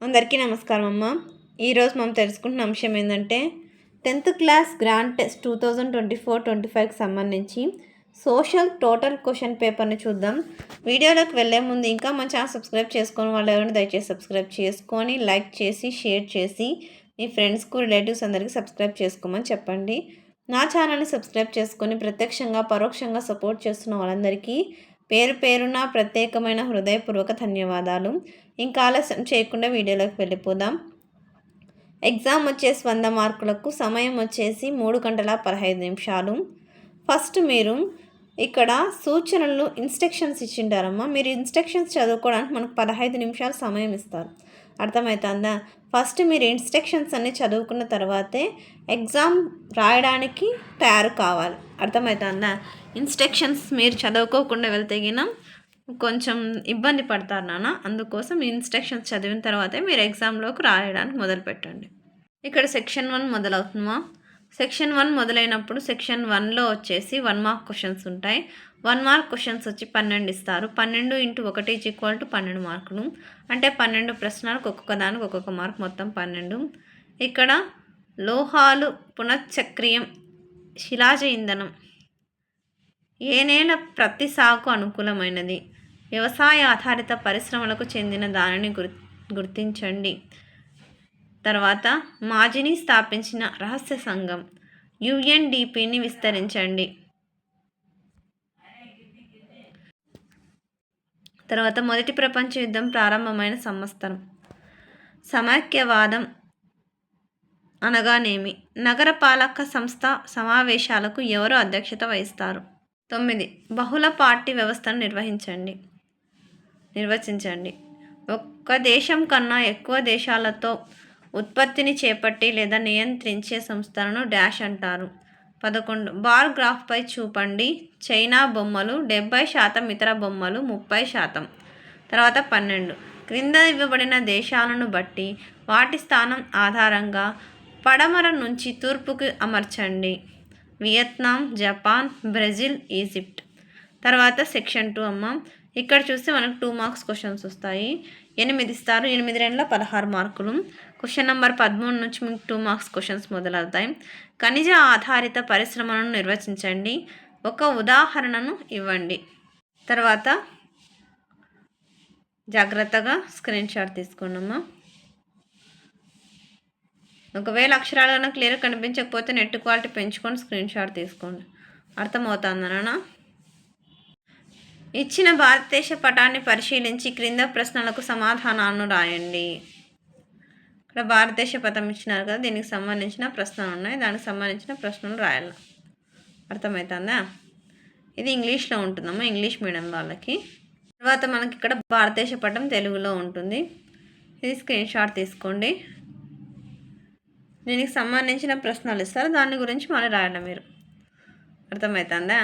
అందరికీ నమస్కారం అమ్మ. ఈరోజు మనం తెలుసుకుంటున్న అంశం ఏంటంటే 10th క్లాస్ గ్రాండ్ టెస్ట్ 2024-25కి సంబంధించి సోషల్ టోటల్ క్వశ్చన్ పేపర్ని చూద్దాం. వీడియోలోకి వెళ్ళే ముందు ఇంకా మన ఛానల్ సబ్స్క్రైబ్ చేసుకొని వాళ్ళు ఎవరైనా దయచేసి సబ్స్క్రైబ్ చేసుకొని లైక్ చేసి షేర్ చేసి మీ ఫ్రెండ్స్కు రిలేటివ్స్ అందరికీ సబ్స్క్రైబ్ చేసుకోమని చెప్పండి. నా ఛానల్ని సబ్స్క్రైబ్ చేసుకొని ప్రత్యక్షంగా పరోక్షంగా సపోర్ట్ చేస్తున్న వాళ్ళందరికీ పేరు పేరున ప్రత్యేకమైన హృదయపూర్వక ధన్యవాదాలు. ఇంకా ఆలస్యం చేయకుండా వీడియోలోకి వెళ్ళిపోదాం. ఎగ్జామ్ వచ్చేసి 100 మార్కులకు, సమయం వచ్చేసి 3 గంటల 15 నిమిషాలు. ఫస్ట్ మీరు ఇక్కడ సూచనలు ఇన్స్ట్రక్షన్స్ ఇచ్చింటారమ్మా. మీరు ఇన్స్ట్రక్షన్స్ చదువుకోవడానికి మనకు 15 నిమిషాలు సమయం ఇస్తారు. అర్థమవుతుందా? ఫస్ట్ మీరు ఇన్స్ట్రక్షన్స్ అన్నీ చదువుకున్న తర్వాతే ఎగ్జామ్ రాయడానికి తయారు కావాలి. అర్థమవుతుందా? ఇన్స్ట్రక్షన్స్ మీరు చదువుకోకుండా వెళ్తే కొంచెం ఇబ్బంది పడతారు నాన్న. అందుకోసం ఇన్స్ట్రక్షన్స్ చదివిన తర్వాతే మీరు ఎగ్జామ్లోకి రాయడానికి మొదలుపెట్టండి. ఇక్కడ సెక్షన్ 1 మొదలవుతుందా? సెక్షన్ 1 మొదలైనప్పుడు సెక్షన్ 1లో వచ్చేసి 1 మార్క్ క్వశ్చన్స్ ఉంటాయి. 1 మార్క్ క్వశ్చన్స్ వచ్చి 12 ఇస్తారు. 12 × 1 = 12 మార్కులు. అంటే 12 ప్రశ్నలకు ఒక్కొక్క దానికి ఒక్కొక్క మార్క్, మొత్తం 12. ఇక్కడ లోహాలు పునశ్చక్రియం, శిలాజ ఇంధనం, ఏ నేల ప్రతి సాగుకు అనుకూలమైనది, వ్యవసాయ ఆధారిత పరిశ్రమలకు చెందిన దానిని గుర్తించండి. తర్వాత మాజిని స్థాపించిన రహస్య సంఘం UNDPని విస్తరించండి. తర్వాత మొదటి ప్రపంచ యుద్ధం ప్రారంభమైన సంవత్సరం. సమైక్యవాదం అనగానేమి? నగరపాలక సంస్థ సమావేశాలకు ఎవరు అధ్యక్షత వహిస్తారు? 9 బహుళ పార్టీ వ్యవస్థను నిర్వచించండి. ఒక్క దేశం కన్నా ఎక్కువ దేశాలతో ఉత్పత్తిని చేపట్టి లేదా నియంత్రించే సంస్థలను డాష్ అంటారు. 11 బార్ గ్రాఫ్పై చూపండి. చైనా బొమ్మలు 70%, ఇతర బొమ్మలు 30%. తర్వాత 12 క్రింద ఇవ్వబడిన దేశాలను బట్టి వాటి స్థానం ఆధారంగా పడమర నుంచి తూర్పుకు అమర్చండి. Vietnam, Japan, Brazil, Egypt. తర్వాత సెక్షన్ 2 అమ్మ. ఇక్కడ చూస్తే మనకు 2 మార్క్స్ క్వశ్చన్స్ వస్తాయి. 8 ఇస్తారు. 8 2 16 మార్కులు. క్వశ్చన్ నెంబర్ 13 నుంచి మీకు 2 మార్క్స్ క్వశ్చన్స్ మొదలవుతాయి. ఖనిజ ఆధారిత పరిశ్రమలను నిర్వచించండి. ఒక ఉదాహరణను ఇవ్వండి. తర్వాత జాగ్రత్తగా స్క్రీన్ షాట్ తీసుకోండమ్మా. ఒకవేళ అక్షరాలు కన్నా క్లియర్గా కనిపించకపోతే నెట్ క్వాలిటీ పెంచుకొని స్క్రీన్ షాట్ తీసుకోండి. అర్థమవుతుందనా? ఇచ్చిన భారతదేశ పటాన్ని పరిశీలించి క్రింద ప్రశ్నలకు సమాధానాలను రాయండి. ఇక్కడ భారతదేశ పటం ఇచ్చినారు కదా, దీనికి సంబంధించిన ప్రశ్నలు ఉన్నాయి. దానికి సంబంధించిన ప్రశ్నలు రాయాలి. అర్థమవుతుందా? ఇది ఇంగ్లీష్లో ఉంటుందమ్మా, ఇంగ్లీష్ మీడియం వాళ్ళకి. తర్వాత మనకి ఇక్కడ భారతదేశ పటం తెలుగులో ఉంటుంది. ఇది స్క్రీన్ షాట్ తీసుకోండి. దీనికి సంబంధించిన ప్రశ్నలు ఇస్తారు, దాని గురించి మళ్ళీ రాయాలి మీరు. అర్థమవుతుందా?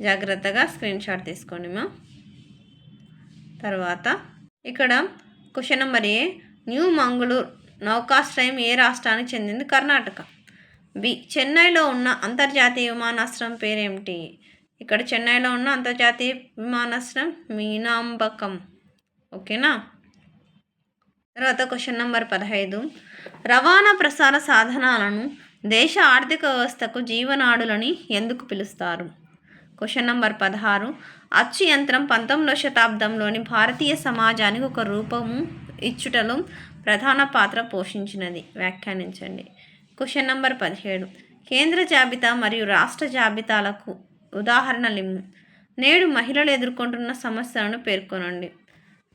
జాగ్రత్తగా స్క్రీన్ షాట్ తీసుకోండి మా. తర్వాత ఇక్కడ క్వశ్చన్ నెంబర్ ఏ, న్యూ మంగళూరు నౌకాశ్రయం ఏ రాష్ట్రానికి చెందింది? కర్ణాటక. బి, చెన్నైలో ఉన్న అంతర్జాతీయ విమానాశ్రయం పేరేమిటి? ఇక్కడ చెన్నైలో ఉన్న అంతర్జాతీయ విమానాశ్రయం మీనాంబకం. ఓకేనా? తర్వాత క్వశ్చన్ నెంబర్ 15, రవాణా ప్రసార సాధనాలను దేశ ఆర్థిక వ్యవస్థకు జీవనాడులని ఎందుకు పిలుస్తారు? క్వశ్చన్ నెంబర్ 16, అచ్చు యంత్రం 19వ శతాబ్దంలోని భారతీయ సమాజానికి ఒక రూపము ఇచ్చుటలో ప్రధాన పాత్ర పోషించినది. వ్యాఖ్యానించండి. క్వశ్చన్ నెంబర్ 17, కేంద్ర జాబితా మరియు రాష్ట్ర జాబితాలకు ఉదాహరణలిమ్ము. నేడు మహిళలు ఎదుర్కొంటున్న సమస్యలను పేర్కొనండి.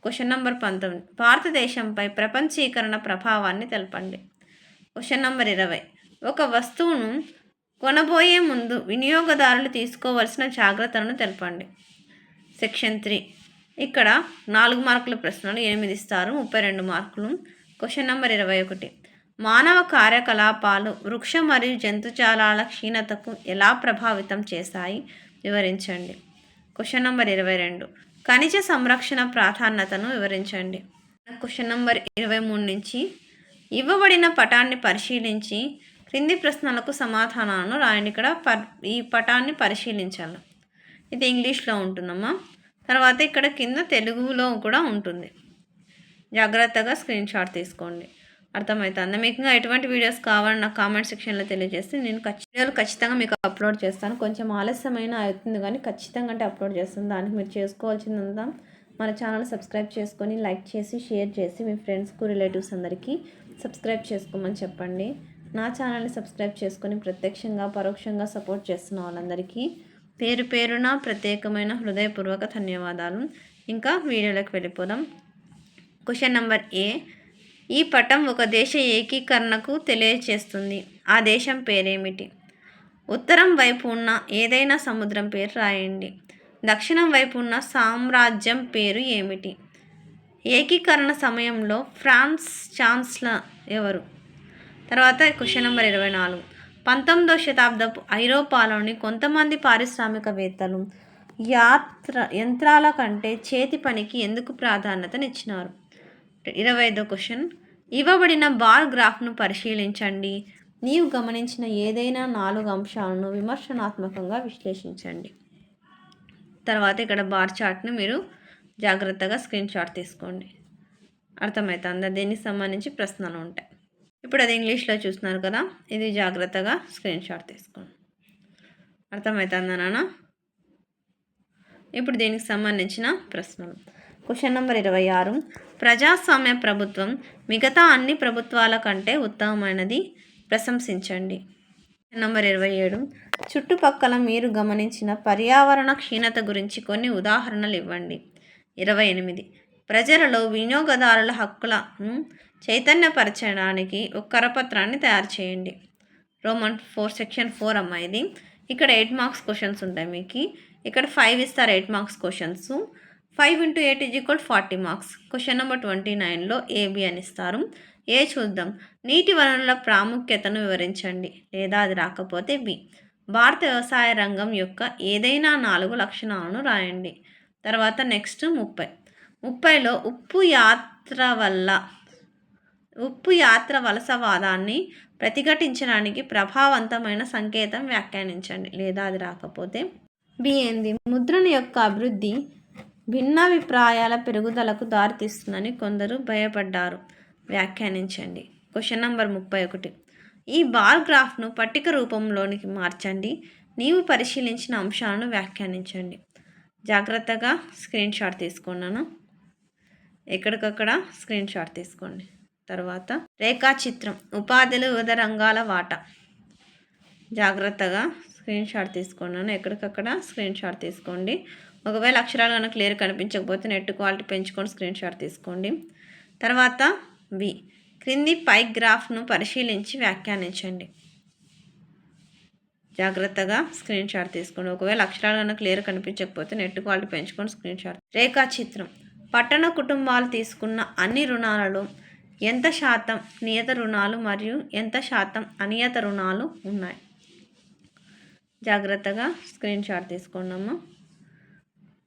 క్వశ్చన్ నెంబర్ 19, భారతదేశంపై ప్రపంచీకరణ ప్రభావాన్ని తెలపండి. క్వశ్చన్ నెంబర్ 20, ఒక వస్తువును కొనబోయే ముందు వినియోగదారులు తీసుకోవాల్సిన జాగ్రత్తలను తెలపండి. సెక్షన్ 3, ఇక్కడ 4 మార్కుల ప్రశ్నలు, 8 ఇస్తారు, 32 మార్కులు. క్వశ్చన్ నెంబర్ 21, మానవ కార్యకలాపాలు వృక్ష మరియు జంతుజాలాల క్షీణతకు ఎలా ప్రభావితం చేశాయి? వివరించండి. క్వశ్చన్ నెంబర్ 22, ఖనిజ సంరక్షణ ప్రాధాన్యతను వివరించండి. క్వశ్చన్ నెంబర్ 23 నుంచి ఇవ్వబడిన పటాన్ని పరిశీలించి క్రింది ప్రశ్నలకు సమాధానాలను రాయండి. ఇక్కడ ఈ పటాన్ని పరిశీలించాలి. ఇది ఇంగ్లీష్లో ఉంటుందమ్మా. తర్వాత ఇక్కడ కింద తెలుగులో కూడా ఉంటుంది. జాగ్రత్తగా స్క్రీన్ షాట్ తీసుకోండి. అర్థమవుతుందా? మీకు ఇంకా ఎటువంటి వీడియోస్ కావాలని నాకు కామెంట్ సెక్షన్లో తెలియజేస్తే నేను వీడియోలు ఖచ్చితంగా మీకు అప్లోడ్ చేస్తాను. కొంచెం ఆలస్యమైన అవుతుంది కానీ ఖచ్చితంగా అంటే అప్లోడ్ చేస్తాను. దానికి మీరు చేసుకోవాల్సిందంతా మన ఛానల్ సబ్స్క్రైబ్ చేసుకొని లైక్ చేసి షేర్ చేసి మీ ఫ్రెండ్స్కు రిలేటివ్స్ అందరికీ సబ్స్క్రైబ్ చేసుకోమని చెప్పండి. నా ఛానల్ని సబ్స్క్రైబ్ చేసుకొని ప్రత్యక్షంగా పరోక్షంగా సపోర్ట్ చేస్తున్న వాళ్ళందరికీ పేరు పేరున ప్రత్యేకమైన హృదయపూర్వక ధన్యవాదాలు. ఇంకా వీడియోలోకి వెళ్ళిపోదాం. క్వశ్చన్ నెంబర్ ఏ. ఈ పటం ఒక దేశ ఏకీకరణకు తెలియచేస్తుంది. ఆ దేశం పేరేమిటి? ఉత్తరం వైపు ఉన్న ఏదైనా సముద్రం పేరు రాయండి. దక్షిణం వైపు ఉన్న సామ్రాజ్యం పేరు ఏమిటి? ఏకీకరణ సమయంలో ఫ్రాన్స్ ఛాన్సలర్ ఎవరు? తర్వాత క్వశ్చన్ నెంబర్ 24. 19వ శతాబ్దపు ఐరోపాలోని కొంతమంది పారిశ్రామికవేత్తలు యంత్రాల కంటే చేతి పనికి ఎందుకు ప్రాధాన్యతనిచ్చినారు? 25వ క్వశ్చన్. ఇవ్వబడిన బార్ గ్రాఫ్ను పరిశీలించండి. నీవు గమనించిన ఏదైనా 4 అంశాలను విమర్శనాత్మకంగా విశ్లేషించండి. తర్వాత ఇక్కడ బార్ చార్ట్ను మీరు జాగ్రత్తగా స్క్రీన్ షాట్ తీసుకోండి. అర్థమవుతుందా? దీనికి సంబంధించి ప్రశ్నలు ఉంటాయి. ఇప్పుడు అది ఇంగ్లీష్లో చూస్తున్నారు కదా, ఇది జాగ్రత్తగా స్క్రీన్ షాట్ తీసుకోండి. అర్థమవుతుందా నాన్న? ఇప్పుడు దీనికి సంబంధించిన ప్రశ్నలు. Question number 26. ప్రజాస్వామ్య ప్రభుత్వం మిగతా అన్ని ప్రభుత్వాల కంటే ఉత్తమమైనది, ప్రశంసించండి. Question number 27. చుట్టుపక్కల మీరు గమనించిన పర్యావరణ క్షీణత గురించి కొన్ని ఉదాహరణలు ఇవ్వండి. 28. ప్రజలలో వినియోగదారుల హక్కులను చైతన్యపరచడానికి ఒక కరపత్రాన్ని తయారు చేయండి. రోమన్ 4 సెక్షన్ 4 అమ్మ ఇది. ఇక్కడ 8 మార్క్స్ క్వశ్చన్స్ ఉంటాయి మీకు. ఇక్కడ 5 ఇస్తారు 8 marks questions. 5 × 8 = 40 marks. Question number 29లో AB అని ఇస్తారు. ఏ చూద్దాం. నీటి వనరుల ప్రాముఖ్యతను వివరించండి, లేదా అది రాకపోతే B. భారత వ్యవసాయ రంగం యొక్క ఏదైనా 4 లక్షణాలను రాయండి. తర్వాత నెక్స్ట్ 30లో ఉప్పు యాత్ర వలసవాదాన్ని ప్రతిఘటించడానికి ప్రభావవంతమైన సంకేతం వ్యాఖ్యానించండి, లేదా అది రాకపోతే B ఏంది? ముద్రణ యొక్క అభివృద్ధి భిన్నాభిప్రాయాల పెరుగుదలకు దారితీస్తుందని కొందరు భయపడ్డారు, వ్యాఖ్యానించండి. Question number 31. ఈ బార్ గ్రాఫ్ను పట్టిక రూపంలోనికి మార్చండి. నీవు పరిశీలించిన అంశాలను వ్యాఖ్యానించండి. జాగ్రత్తగా స్క్రీన్ షాట్ తీసుకున్నాను. ఎక్కడికక్కడ స్క్రీన్ షాట్ తీసుకోండి. తర్వాత రేఖాచిత్రం. ఉపాధులు వివిధ రంగాల వాటా. జాగ్రత్తగా స్క్రీన్ షాట్ తీసుకున్నాను. ఎక్కడికక్కడ స్క్రీన్ షాట్ తీసుకోండి. ఒకవేళ అక్షరాలు కనుక క్లియర్ కనిపించకపోతే నెట్ క్వాలిటీ పెంచుకొని స్క్రీన్ షాట్ తీసుకోండి. తర్వాత B. క్రింది పై గ్రాఫ్ను పరిశీలించి వ్యాఖ్యానించండి. జాగ్రత్తగా స్క్రీన్ షాట్ తీసుకోండి. ఒకవేళ అక్షరాలు కనుక క్లియర్ కనిపించకపోతే నెట్ క్వాలిటీ పెంచుకొని స్క్రీన్ షాట్. రేఖాచిత్రం. పట్టణ కుటుంబాలు తీసుకున్న అన్ని రుణాలలో ఎంత శాతం నియత రుణాలు మరియు ఎంత శాతం అనియత రుణాలు ఉన్నాయి? జాగ్రత్తగా స్క్రీన్ షాట్ తీసుకోండమ్మా.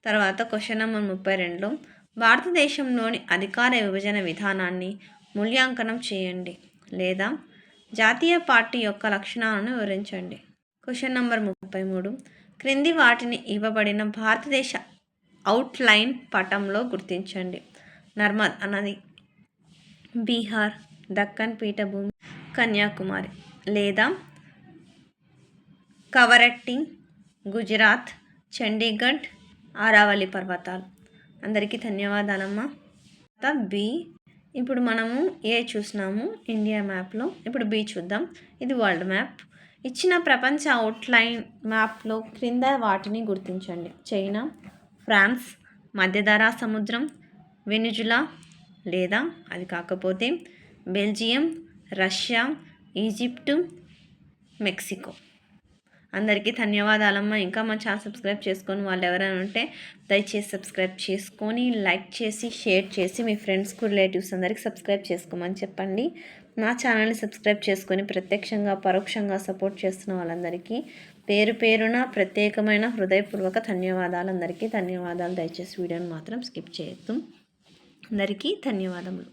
తర్వాత క్వశ్చన్ నెంబర్ 32లో భారతదేశంలోని అధికార విభజన విధానాన్ని మూల్యాంకనం చేయండి, లేదా జాతీయ పార్టీ యొక్క లక్షణాలను వివరించండి. Question number 33. క్రింది వాటిని ఇవ్వబడిన భారతదేశ అవుట్లైన్ పటంలో గుర్తించండి. నర్మద్ నది, బీహార్, దక్కన్ పీఠభూమి, కన్యాకుమారి, లేదా కవరట్టి, గుజరాత్, చండీగఢ్, ఆరావళి పర్వతాలు. అందరికీ ధన్యవాదాలమ్మా. B. ఇప్పుడు మనము ఏ చూసినాము ఇండియా మ్యాప్లో. ఇప్పుడు B చూద్దాం. ఇది వరల్డ్ మ్యాప్. ఇచ్చిన ప్రపంచ అవుట్లైన్ మ్యాప్లో క్రింద వాటిని గుర్తించండి. చైనా, ఫ్రాన్స్, మధ్యధరా సముద్రం, వెనిజులా, లేదా అది కాకపోతే బెల్జియం, రష్యా, ఈజిప్టు, మెక్సికో. అందరికీ ధన్యవాదాలమ్మా. ఇంకా మా ఛానల్ సబ్స్క్రైబ్ చేసుకొని వాళ్ళు ఎవరైనా ఉంటే దయచేసి సబ్స్క్రైబ్ చేసుకొని లైక్ చేసి షేర్ చేసి మీ ఫ్రెండ్స్కు రిలేటివ్స్ అందరికీ సబ్స్క్రైబ్ చేసుకోమని చెప్పండి. నా ఛానల్ని సబ్స్క్రైబ్ చేసుకొని ప్రత్యక్షంగా పరోక్షంగా సపోర్ట్ చేస్తున్న వాళ్ళందరికీ పేరు పేరున ప్రత్యేకమైన హృదయపూర్వక ధన్యవాదాలు. అందరికీ ధన్యవాదాలు. దయచేసి వీడియోని మాత్రం స్కిప్ చేయొద్దు. అందరికీ ధన్యవాదములు.